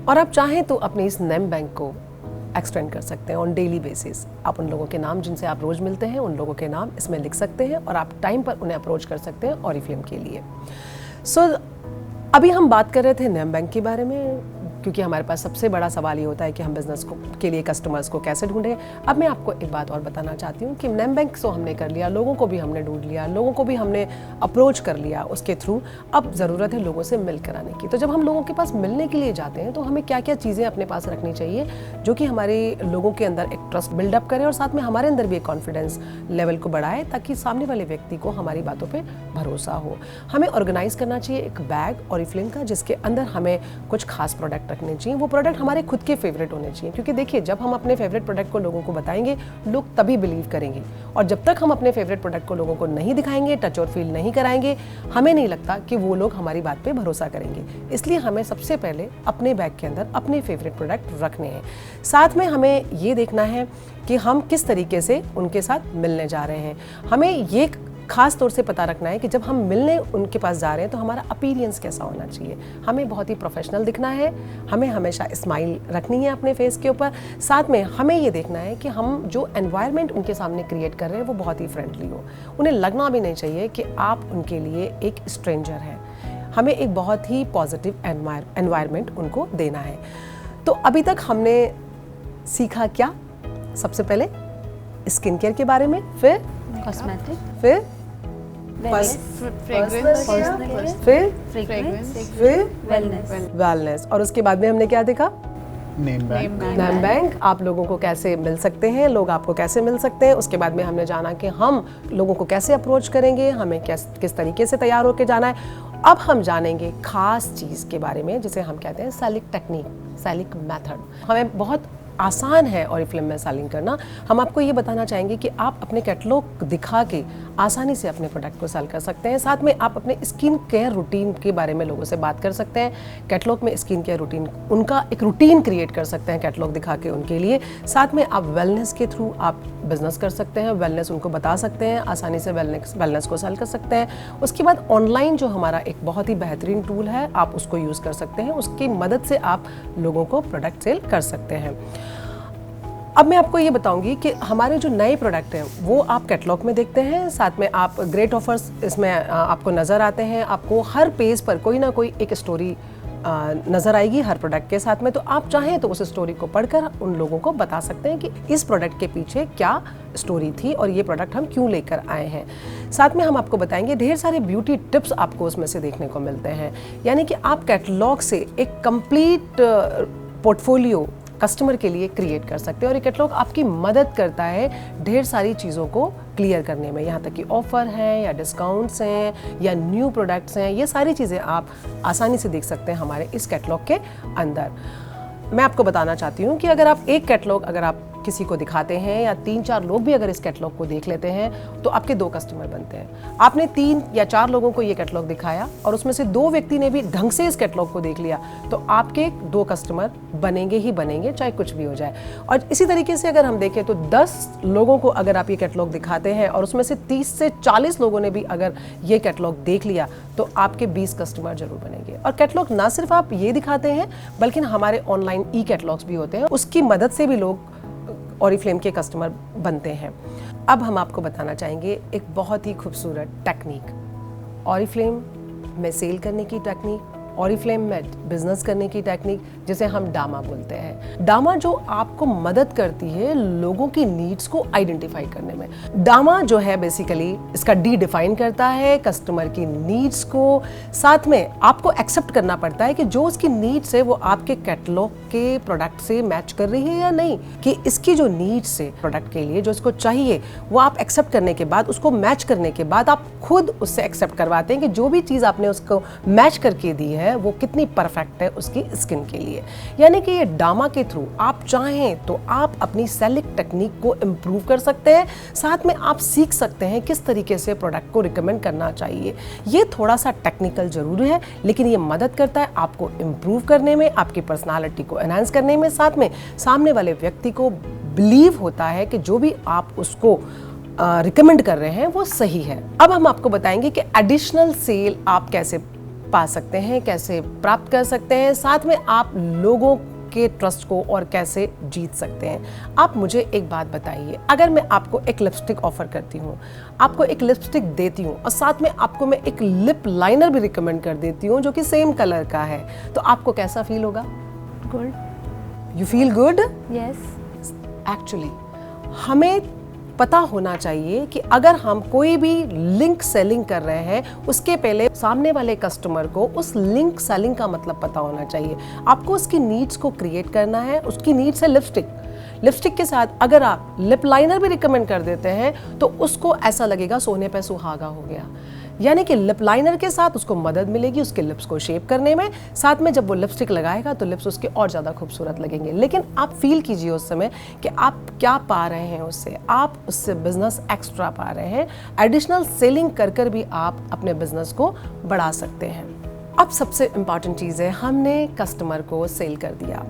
और आप चाहें तो अपने इस नेम बैंक को एक्सटेंड कर सकते हैं ऑन डेली बेसिस। आप उन लोगों के नाम जिनसे आप रोज़ मिलते हैं उन लोगों के नाम इसमें लिख सकते हैं और आप टाइम पर उन्हें अप्रोच कर सकते हैं ऑरिफ्लेम के लिए। सो अभी हम बात कर रहे थे नेम बैंक के बारे में, क्योंकि हमारे पास सबसे बड़ा सवाल ये होता है कि हम बिज़नेस के लिए कस्टमर्स को कैसे ढूंढें। अब मैं आपको एक बात और बताना चाहती हूँ कि नेम बैंक तो हमने कर लिया, लोगों को भी हमने ढूंढ लिया, लोगों को भी हमने अप्रोच कर लिया उसके थ्रू। अब ज़रूरत है लोगों से मिल कर आने की। तो जब हम लोगों के पास मिलने के लिए जाते हैं तो हमें क्या क्या चीज़ें अपने पास रखनी चाहिए जो कि हमारे लोगों के अंदर एक ट्रस्ट बिल्डअप करे और साथ में हमारे अंदर भी एक कॉन्फिडेंस लेवल को बढ़ाए, ताकि सामने वाले व्यक्ति को हमारी बातों पर भरोसा हो। हमें ऑर्गेनाइज करना चाहिए एक बैग ऑरिफ्लेम का, जिसके अंदर हमें कुछ खास प्रोडक्ट रखने चाहिए। वो प्रोडक्ट हमारे खुद के फेवरेट होने चाहिए, क्योंकि देखिए जब हम अपने फेवरेट प्रोडक्ट को लोगों को बताएंगे लोग तभी बिलीव करेंगे, और जब तक हम अपने फेवरेट प्रोडक्ट को लोगों को नहीं दिखाएंगे, टच और फील नहीं कराएंगे, हमें नहीं लगता कि वो लोग हमारी बात पे भरोसा करेंगे। इसलिए हमें सबसे पहले अपने बैग के अंदर अपने फेवरेट प्रोडक्ट रखने हैं। साथ में हमें ये देखना है कि हम किस तरीके से उनके साथ मिलने जा रहे हैं। हमें ये खास तौर से पता रखना है कि जब हम मिलने उनके पास जा रहे हैं तो हमारा अपीयरेंस कैसा होना चाहिए। हमें बहुत ही प्रोफेशनल दिखना है, हमें हमेशा स्माइल रखनी है अपने फेस के ऊपर। साथ में हमें ये देखना है कि हम जो एनवायरनमेंट उनके सामने क्रिएट कर रहे हैं वो बहुत ही फ्रेंडली हो। उन्हें लगना भी नहीं चाहिए कि आप उनके लिए एक स्ट्रेंजर हैं। हमें एक बहुत ही पॉजिटिव एनवायरनमेंट उनको देना है। तो अभी तक हमने सीखा क्या? सबसे पहले स्किन केयर के बारे में, फिर कॉस्मेटिक, फिर वेलनेस, और उसके बाद में हमने क्या देखा? Name bank. Name bank. आप लोगों को कैसे मिल सकते हैं, लोग आपको कैसे मिल सकते हैं। उसके बाद में हमने जाना कि हम लोगों को कैसे अप्रोच करेंगे, हमें किस तरीके से तैयार होकर जाना है। अब हम जानेंगे खास चीज़ के बारे में जिसे हम कहते हैं सेलिंग टेक्निक, सेलिंग मेथड। हमें बहुत आसान है ऑरिफ्लेम में सेलिंग करना। हम आपको ये बताना चाहेंगे कि आप अपने कैटलॉग दिखा के आसानी से अपने प्रोडक्ट को सेल कर सकते हैं। साथ में आप अपने स्किन केयर रूटीन के बारे में लोगों से बात कर सकते हैं। कैटलॉग में स्किन केयर रूटीन, उनका एक रूटीन क्रिएट कर सकते हैं कैटलॉग दिखा के उनके लिए। साथ में आप वेलनेस के थ्रू आप बिजनेस कर सकते हैं, वेलनेस उनको बता सकते हैं, आसानी से वेलनेस को सेल कर सकते हैं। उसके बाद ऑनलाइन जो हमारा एक बहुत ही बेहतरीन टूल है, आप उसको यूज़ कर सकते हैं। उसकी मदद से आप लोगों को प्रोडक्ट सेल कर सकते हैं। अब मैं आपको ये बताऊंगी कि हमारे जो नए प्रोडक्ट हैं वो आप कैटलॉग में देखते हैं। साथ में आप ग्रेट ऑफर्स इसमें आपको नज़र आते हैं। आपको हर पेज पर कोई ना कोई एक स्टोरी नज़र आएगी हर प्रोडक्ट के साथ में। तो आप चाहें तो उस स्टोरी को पढ़कर उन लोगों को बता सकते हैं कि इस प्रोडक्ट के पीछे क्या स्टोरी थी और ये प्रोडक्ट हम क्यों लेकर आए हैं। साथ में हम आपको बताएंगे ढेर सारे ब्यूटी टिप्स आपको उसमें से देखने को मिलते हैं। यानी कि आप कैटलॉग से एक कंप्लीट पोर्टफोलियो कस्टमर के लिए क्रिएट कर सकते हैं, और ये कैटलॉग आपकी मदद करता है ढेर सारी चीज़ों को क्लियर करने में। यहाँ तक कि ऑफ़र हैं या डिस्काउंट्स हैं या न्यू प्रोडक्ट्स हैं, ये सारी चीज़ें आप आसानी से देख सकते हैं हमारे इस कैटलॉग के अंदर। मैं आपको बताना चाहती हूँ कि अगर आप एक कैटलॉग अगर आप किसी को दिखाते हैं या 3-4 लोग भी अगर इस कैटलॉग को देख लेते हैं तो आपके 2 कस्टमर बनते हैं। आपने 3 या 4 लोगों को ये कैटलॉग दिखाया और उसमें से 2 व्यक्ति ने भी ढंग से इस कैटलॉग को देख लिया, तो आपके 2 कस्टमर बनेंगे ही बनेंगे, चाहे कुछ भी हो जाए। और इसी तरीके से अगर हम देखें तो 10 लोगों को अगर आप ये कैटलॉग दिखाते हैं और उसमें से 30 से 40 लोगों ने भी अगर ये कैटलॉग देख लिया तो आपके 20 कस्टमर जरूर बनेंगे। और कैटलॉग ना सिर्फ आप ये दिखाते हैं बल्कि हमारे ऑनलाइन ई कैटलॉग्स भी होते हैं, उसकी मदद से भी लोग ऑरिफ्लेम के कस्टमर बनते हैं। अब हम आपको बताना चाहेंगे एक बहुत ही खूबसूरत टेक्निक, ऑरिफ्लेम में सेल करने की टेक्निक, ऑरिफ्लेम में बिजनेस करने की टेक्निक, जिसे हम डामा बोलते हैं। डामा जो आपको मदद करती है लोगों की नीड्स को आइडेंटिफाई करने में। डामा जो है बेसिकली इसका डी डिफाइन करता है कस्टमर की नीड्स को। साथ में आपको एक्सेप्ट करना पड़ता है कि जो उसकी नीड्स है वो आपके कैटलॉग के प्रोडक्ट से मैच कर रही है या नहीं, कि इसकी जो नीड्स है प्रोडक्ट के लिए जो इसको चाहिए वो आप एक्सेप्ट करने के बाद, उसको मैच करने के बाद आप खुद उससे एक्सेप्ट करवाते हैं कि जो भी चीज़ आपने उसको मैच करके दी है है वो कितनी परफेक्ट है उसकी स्किन के लिए। यानी कि ये डामा के थ्रू आप चाहें तो आप अपनी सेलिंग टेक्निक को इम्प्रूव कर सकते हैं, साथ में आप सीख सकते हैं किस तरीके से प्रोडक्ट को रिकमेंड करना चाहिए। ये थोड़ा सा टेक्निकल जरूर है, लेकिन ये मदद करता है आपको इम्प्रूव करने में, आपकी पर्सनालिटी को एनहांस करने में, साथ में सामने वाले व्यक्ति को बिलीव होता है कि जो भी आप उसको रिकमेंड कर रहे हैं वो सही है। अब हम आपको बताएंगे कि एडिशनल सेल आप कैसे पा सकते हैं, कैसे प्राप्त कर सकते हैं, साथ में आप लोगों के ट्रस्ट को और कैसे जीत सकते हैं। आप मुझे एक बात बताइए, अगर मैं आपको एक लिपस्टिक ऑफर करती हूँ, आपको एक लिपस्टिक देती हूँ और साथ में आपको मैं एक लिप लाइनर भी रिकमेंड कर देती हूँ जो कि सेम कलर का है, तो आपको कैसा फील होगा? Good. You feel good? Yes. Actually हमें पता होना चाहिए कि अगर हम कोई भी लिंक सेलिंग कर रहे हैं, उसके पहले सामने वाले कस्टमर को उस लिंक सेलिंग का मतलब पता होना चाहिए। आपको उसकी नीड्स को क्रिएट करना है। उसकी नीड्स है लिपस्टिक के साथ अगर आप लिप लाइनर भी रिकमेंड कर देते हैं तो उसको ऐसा लगेगा सोने पे सुहागा हो गया। यानी कि लिप लाइनर के साथ उसको मदद मिलेगी उसके लिप्स को शेप करने में, साथ में जब वो लिपस्टिक लगाएगा तो लिप्स उसके और ज़्यादा खूबसूरत लगेंगे। लेकिन आप फील कीजिए उस समय कि आप क्या पा रहे हैं उससे, आप उससे बिजनेस एक्स्ट्रा पा रहे हैं। एडिशनल सेलिंग कर भी आप अपने बिजनेस को बढ़ा सकते हैं। अब सबसे इम्पॉर्टेंट चीज़ है, हमने कस्टमर को सेल कर दिया,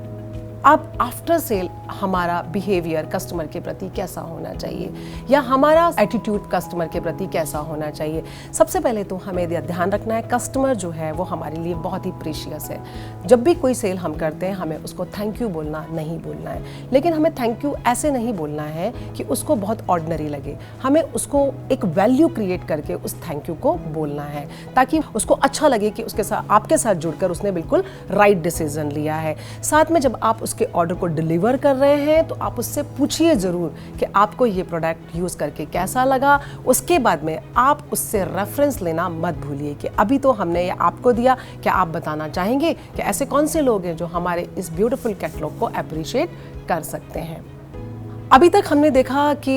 अब आफ्टर सेल हमारा बिहेवियर कस्टमर के प्रति कैसा होना चाहिए या हमारा एटीट्यूड कस्टमर के प्रति कैसा होना चाहिए। सबसे पहले तो हमें ध्यान रखना है कस्टमर जो है वो हमारे लिए बहुत ही प्रीशियस है। जब भी कोई सेल हम करते हैं हमें उसको थैंक यू बोलना नहीं बोलना है, लेकिन हमें थैंक यू ऐसे नहीं बोलना है कि उसको बहुत ऑर्डिनरी लगे। हमें उसको एक वैल्यू क्रिएट करके उस थैंक यू को बोलना है ताकि उसको अच्छा लगे कि उसके साथ आपके साथ जुड़कर उसने बिल्कुल राइट डिसीजन लिया है। साथ में जब आप के ऑर्डर को डिलीवर कर रहे हैं तो आप उससे पूछिए जरूर कि आपको ये प्रोडक्ट यूज करके कैसा लगा। उसके बाद में आप उससे रेफरेंस लेना मत भूलिए कि अभी तो हमने ये आपको दिया, क्या आप बताना चाहेंगे कि ऐसे कौन से लोग हैं जो हमारे इस ब्यूटीफुल कैटलॉग को अप्रिशिएट कर सकते हैं। अभी तक हमने देखा कि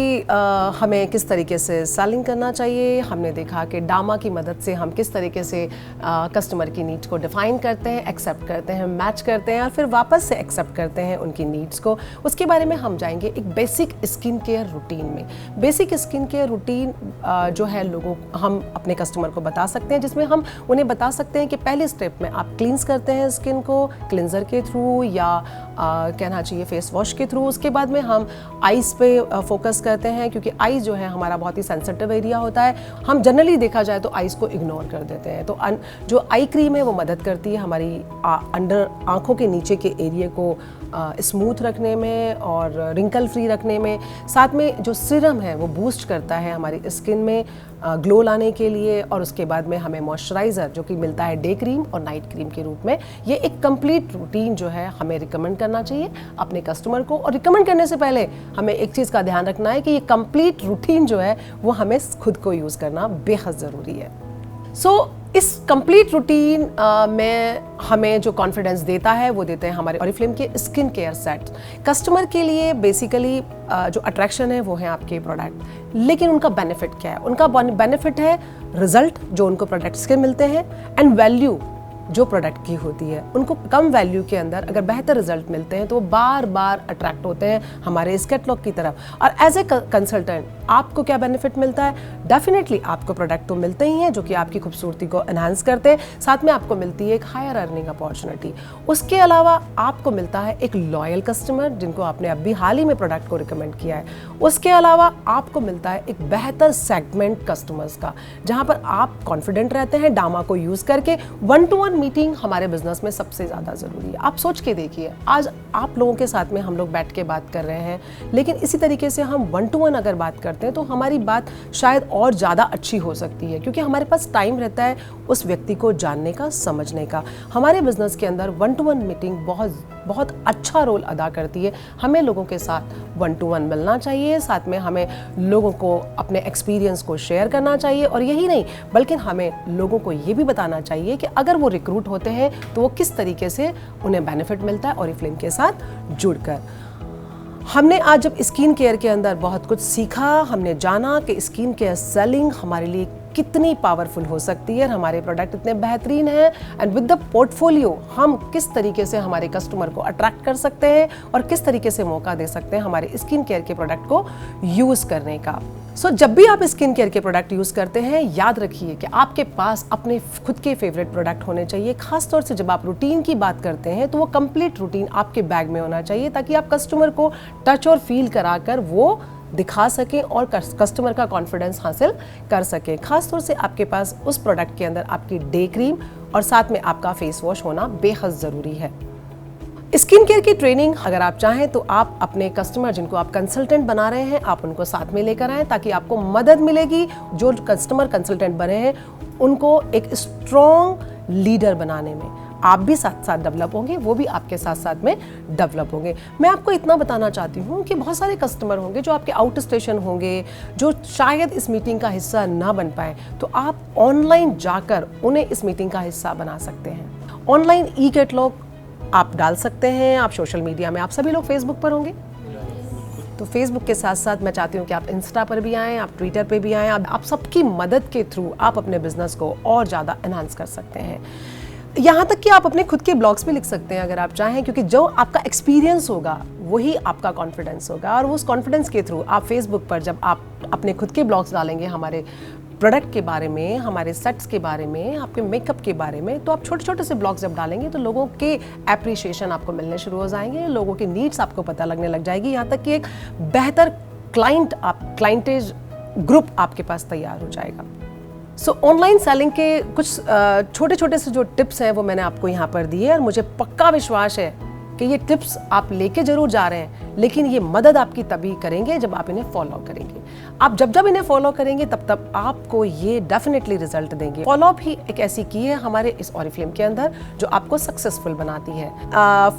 हमें किस तरीके से सेलिंग करना चाहिए, हमने देखा कि डामा की मदद से हम किस तरीके से कस्टमर की नीड्स को डिफाइन करते हैं, एक्सेप्ट करते हैं, मैच करते हैं और फिर वापस से एक्सेप्ट करते हैं उनकी नीड्स को। उसके बारे में हम जाएंगे एक बेसिक स्किन केयर रूटीन में। बेसिक स्किन केयर रूटीन जो है लोगों हम अपने कस्टमर को बता सकते हैं, जिसमें हम उन्हें बता सकते हैं कि पहले स्टेप में आप क्लींस करते हैं स्किन को क्लिनजर के थ्रू या कहना चाहिए फेस वॉश के थ्रू। उसके बाद में हम आईज पे फोकस करते हैं क्योंकि आईज जो है हमारा बहुत ही सेंसिटिव एरिया होता है। हम जनरली देखा जाए तो आईज को इग्नोर कर देते हैं, तो जो आई क्रीम है वो मदद करती है हमारी अंडर आंखों के नीचे के एरिया को स्मूथ रखने में और रिंकल फ्री रखने में। साथ में जो सीरम है वो बूस्ट करता है हमारी स्किन में ग्लो लाने के लिए। और उसके बाद में हमें मॉइस्चराइज़र जो कि मिलता है डे क्रीम और नाइट क्रीम के रूप में। ये एक कंप्लीट रूटीन जो है हमें रिकमेंड करना चाहिए अपने कस्टमर को। और रिकमेंड करने से पहले हमें एक चीज़ का ध्यान रखना है कि ये कंप्लीट रूटीन जो है वो हमें खुद को यूज़ करना बेहद ज़रूरी है। इस कंप्लीट रूटीन में हमें जो कॉन्फिडेंस देता है वो देते हैं हमारे ऑरिफ्लेम के स्किन केयर सेट। कस्टमर के लिए बेसिकली जो अट्रैक्शन है वो है आपके प्रोडक्ट, लेकिन उनका बेनिफिट क्या है? उनका बेनिफिट है रिजल्ट जो उनको प्रोडक्ट्स के मिलते हैं एंड वैल्यू जो प्रोडक्ट की होती है। उनको कम वैल्यू के अंदर अगर बेहतर रिजल्ट मिलते हैं तो वो बार बार अट्रैक्ट होते हैं हमारे इस कैटलॉग की तरफ। और एज ए कंसल्टेंट आपको क्या बेनिफिट मिलता है? डेफिनेटली आपको प्रोडक्ट तो मिलते ही हैं जो कि आपकी खूबसूरती को एनहांस करते हैं, साथ में आपको मिलती है एक हायर अर्निंग अपॉर्चुनिटी। उसके अलावा आपको मिलता है एक लॉयल कस्टमर जिनको आपने अभी हाल ही में प्रोडक्ट को रिकमेंड किया है। उसके अलावा आपको मिलता है एक बेहतर सेगमेंट कस्टमर्स का, जहाँ पर आप कॉन्फिडेंट रहते हैं डामा को यूज़ करके। 1-to-1 मीटिंग हमारे बिजनेस में सबसे ज़्यादा ज़रूरी है। आप सोच के देखिए, आज आप लोगों के साथ में हम लोग बैठ के बात कर रहे हैं, लेकिन इसी तरीके से हम 1-to-1 अगर बात करते हैं तो हमारी बात शायद और ज़्यादा अच्छी हो सकती है, क्योंकि हमारे पास टाइम रहता है उस व्यक्ति को जानने का, समझने का। हमारे बिजनेस के अंदर 1-to-1 मीटिंग बहुत अच्छा रोल अदा करती है। हमें लोगों के साथ 1-to-1 मिलना चाहिए, साथ में हमें लोगों को अपने एक्सपीरियंस को शेयर करना चाहिए। और यही नहीं बल्कि हमें लोगों को ये भी बताना चाहिए कि अगर वो रिक्रूट होते हैं तो वो किस तरीके से उन्हें बेनिफिट मिलता है ऑरिफ्लेम के साथ जुड़कर। हमने आज जब स्किन केयर के अंदर बहुत कुछ सीखा, हमने जाना कि स्किन केयर सेलिंग हमारे लिए कितनी पावरफुल हो सकती है, हमारे प्रोडक्ट इतने बेहतरीन हैं, एंड विद द पोर्टफोलियो हम किस तरीके से हमारे कस्टमर को अट्रैक्ट कर सकते हैं और किस तरीके से मौका दे सकते हैं हमारे स्किन केयर के प्रोडक्ट को यूज़ करने का। सो जब भी आप स्किन केयर के प्रोडक्ट यूज़ करते हैं, याद रखिए कि आपके पास अपने खुद के फेवरेट प्रोडक्ट होने चाहिए। खासतौर से जब आप रूटीन की बात करते हैं तो वो कंप्लीट रूटीन आपके बैग में होना चाहिए, ताकि आप कस्टमर को टच और फील कराकर वो दिखा सकें और कस्टमर का कॉन्फिडेंस हासिल कर सकें। खासतौर से आपके पास उस प्रोडक्ट के अंदर आपकी डे क्रीम और साथ में आपका फेस वॉश होना बेहद ज़रूरी है। स्किन केयर की ट्रेनिंग अगर आप चाहें तो आप अपने कस्टमर जिनको आप कंसल्टेंट बना रहे हैं, आप उनको साथ में लेकर आएँ, ताकि आपको मदद मिलेगी जो कस्टमर कंसल्टेंट बने हैं उनको एक स्ट्रॉन्ग लीडर बनाने में। आप भी साथ साथ डेवलप होंगे, वो भी आपके साथ साथ में डेवलप होंगे। मैं आपको इतना बताना चाहती हूँ कि बहुत सारे कस्टमर होंगे जो आपके आउट स्टेशन होंगे, जो शायद इस मीटिंग का हिस्सा ना बन पाए, तो आप ऑनलाइन जाकर उन्हें इस मीटिंग का हिस्सा बना सकते हैं। ऑनलाइन ई कैटलॉग आप डाल सकते हैं। आप सोशल मीडिया में, आप सभी लोग फेसबुक पर होंगे, तो फेसबुक के साथ साथ मैं चाहती हूँ कि आप इंस्टा पर भी आएँ, आप ट्विटर पे भी आएँ। आप सबकी मदद के थ्रू आप अपने बिजनेस को और ज़्यादा एनहांस कर सकते हैं। यहाँ तक कि आप अपने खुद के ब्लॉग्स भी लिख सकते हैं अगर आप चाहें, क्योंकि जो आपका एक्सपीरियंस होगा वही आपका कॉन्फिडेंस होगा, और उस कॉन्फिडेंस के थ्रू आप फेसबुक पर जब आप अपने खुद के ब्लॉग्स डालेंगे हमारे प्रोडक्ट के बारे में, हमारे सेट्स के बारे में, आपके मेकअप के बारे में, तो आप छोटे छोटे से ब्लॉग्स जब डालेंगे तो लोगों के एप्रिशिएशन आपको मिलने शुरू हो जाएंगे, लोगों की नीड्स आपको पता लगने लग जाएगी, यहाँ तक कि एक बेहतर क्लाइंटेज ग्रुप आपके पास तैयार हो जाएगा। सो ऑनलाइन सेलिंग के कुछ छोटे छोटे से जो टिप्स हैं वो मैंने आपको यहाँ पर दिए, और मुझे पक्का विश्वास है कि ये टिप्स आप लेके जरूर जा रहे हैं, लेकिन ये मदद आपकी तभी करेंगे जब आप इन्हें फॉलो करेंगे। आप जब इन्हें फॉलो करेंगे तब आपको ये डेफिनेटली रिजल्ट देंगे। फॉलोअप ही एक ऐसी की है हमारे इस ऑरिफ्लेम के अंदर जो आपको सक्सेसफुल बनाती है।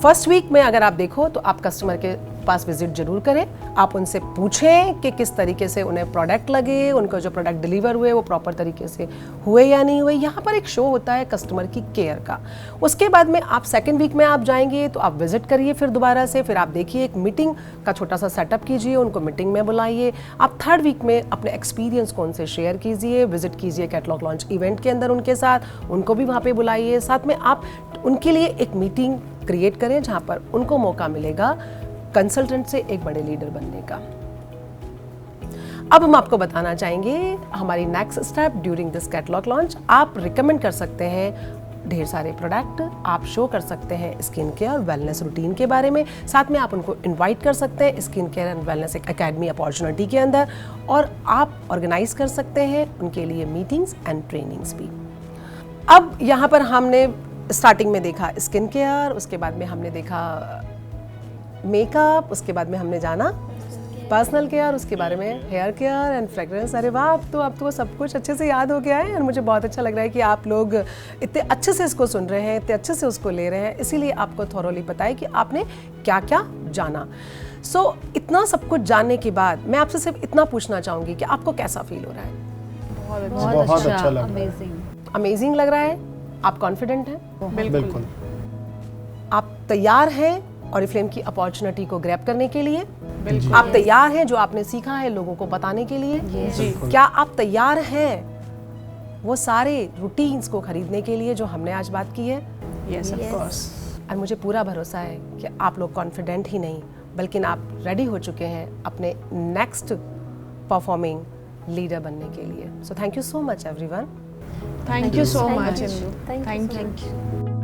फर्स्ट वीक में अगर आप देखो तो आप कस्टमर के पास विजिट जरूर करें, आप उनसे पूछें कि किस तरीके से उन्हें प्रोडक्ट लगे, उनको जो प्रोडक्ट डिलीवर हुए वो प्रॉपर तरीके से हुए या नहीं हुए। यहाँ पर एक शो होता है कस्टमर की केयर का। उसके बाद में आप सेकेंड वीक में आप जाएंगे तो आप विजिट करिए फिर दोबारा से, फिर आप देखिए एक मीटिंग का छोटा सा सेटअप कीजिए, उनको मीटिंग में बुलाइए। आप थर्ड वीक में अपने एक्सपीरियंस को उनसे शेयर कीजिए, विजिट कीजिए कैटलॉग लॉन्च इवेंट के अंदर उनके साथ, उनको भी वहाँ पे बुलाइए। साथ में आप उनके लिए एक मीटिंग क्रिएट करें जहाँ पर उनको मौका मिलेगा कंसल्टेंट से एक बड़े लीडर बनने का। अब हम आपको बताना चाहेंगे हमारी next step during this catalogue launch. आप रिकमेंड कर सकते हैं ढेर सारे प्रोडक्ट, आप शो कर सकते हैं स्किन केयर और वेलनेस रूटीन के बारे में, साथ में आप उनको इनवाइट कर सकते हैं skin care and wellness academy opportunity के अंदर, और आप ऑर्गेनाइज कर सकते हैं उनके लिए मीटिंग्स एंड ट्रेनिंग्स भी। अब यहाँ पर हमने स्टार्टिंग में देखा स्किन केयर, उसके बाद में हमने देखा मेकअप, उसके बाद में हमने जाना पर्सनल केयर, उसके बारे में हेयर केयर एंड फ्रेग्रेंस। अरे वाह, अब तो सब कुछ अच्छे से याद हो गया है, और मुझे बहुत अच्छा लग रहा है कि आप लोग इतने अच्छे से इसको सुन रहे हैं, इतने अच्छे से उसको ले रहे हैं, इसीलिए आपको थॉरोली पता है कि आपने क्या क्या जाना। सो इतना सब कुछ जानने के बाद मैं आपसे सिर्फ इतना पूछना चाहूँगी कि आपको कैसा फील हो रहा है? बहुत अच्छा लग रहा है। अमेजिंग लग रहा है? आप कॉन्फिडेंट हैं? बिल्कुल। आप तैयार हैं ऑरिफ्लेम की अपॉर्चुनिटी को ग्रैब करने के लिए? आप तैयार हैं जो आपने सीखा है लोगों को बताने के लिए? क्या आप तैयार हैं वो सारे रूटीन्स को खरीदने के लिए जो हमने आज बात की है? Yes, of course. और मुझे पूरा भरोसा है कि आप लोग कॉन्फिडेंट ही नहीं बल्कि आप रेडी हो चुके हैं अपने नेक्स्ट परफॉर्मिंग लीडर बनने के लिए। So thank you so much everyone. Thank you so much. Thank you.